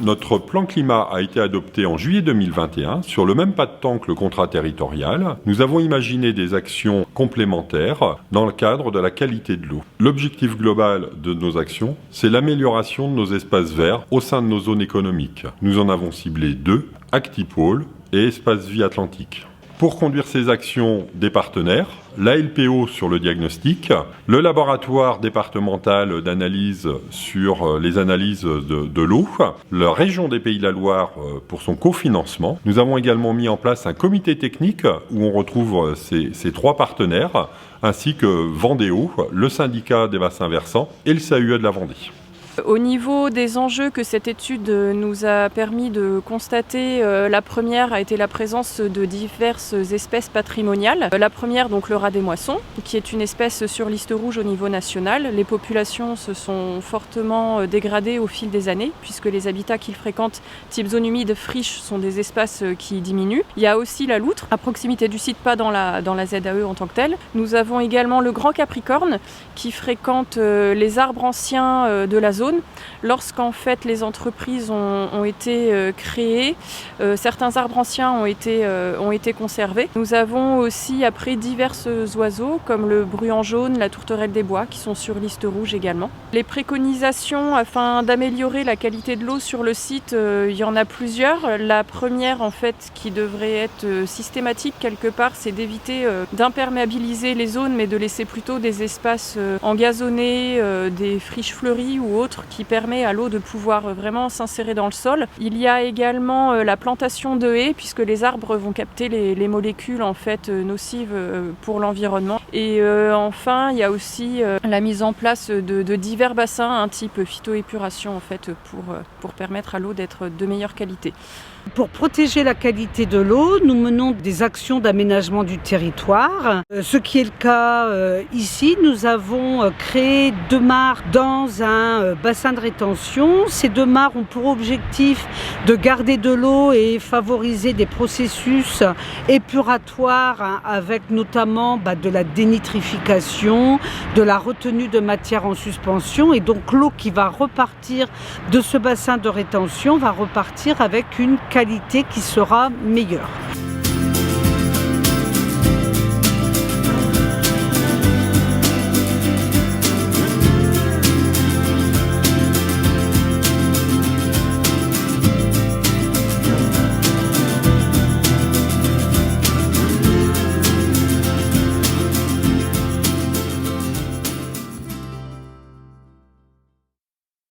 Notre plan climat a été adopté en juillet 2021, sur le même pas de temps que le contrat territorial. Nous avons imaginé des actions complémentaires dans le cadre de la qualité de l'eau. L'objectif global de nos actions, c'est l'amélioration de nos espaces verts au sein de nos zones économiques. Nous en avons ciblé 2, Actipôle et Espace Vie Atlantique. Pour conduire ces actions, des partenaires, la LPO sur le diagnostic, le laboratoire départemental d'analyse sur les analyses de l'eau, la région des Pays de la Loire pour son cofinancement. Nous avons également mis en place un comité technique où on retrouve ces 3 partenaires, ainsi que Vendéo, le syndicat des bassins versants et le CAUE de la Vendée. Au niveau des enjeux que cette étude nous a permis de constater, la première a été la présence de diverses espèces patrimoniales. La première, donc le rat des moissons, qui est une espèce sur liste rouge au niveau national. Les populations se sont fortement dégradées au fil des années, puisque les habitats qu'ils fréquentent, type zone humide, friche, sont des espaces qui diminuent. Il y a aussi la loutre, à proximité du site, pas dans la ZAE en tant que telle. Nous avons également le grand capricorne, qui fréquente les arbres anciens de la zone. Lorsqu'en fait les entreprises ont été créées, certains arbres anciens ont été conservés. Nous avons aussi après divers oiseaux comme le bruant jaune, la tourterelle des bois qui sont sur liste rouge également. Les préconisations afin d'améliorer la qualité de l'eau sur le site, il y en a plusieurs. La première en fait qui devrait être systématique quelque part, c'est d'éviter d'imperméabiliser les zones mais de laisser plutôt des espaces engazonnés, des friches fleuries ou autres qui permet à l'eau de pouvoir vraiment s'insérer dans le sol. Il y a également la plantation de haies puisque les arbres vont capter les molécules en fait nocives pour l'environnement. Et enfin, il y a aussi la mise en place de divers bassins, type phytoépuration en fait pour permettre à l'eau d'être de meilleure qualité. Pour protéger la qualité de l'eau, nous menons des actions d'aménagement du territoire. Ce qui est le cas ici, nous avons créé 2 mares dans un bassin de rétention. Ces 2 mares ont pour objectif de garder de l'eau et favoriser des processus épuratoires avec notamment de la dénitrification, de la retenue de matière en suspension. Et donc l'eau qui va repartir de ce bassin de rétention va repartir avec une qualité qui sera meilleure.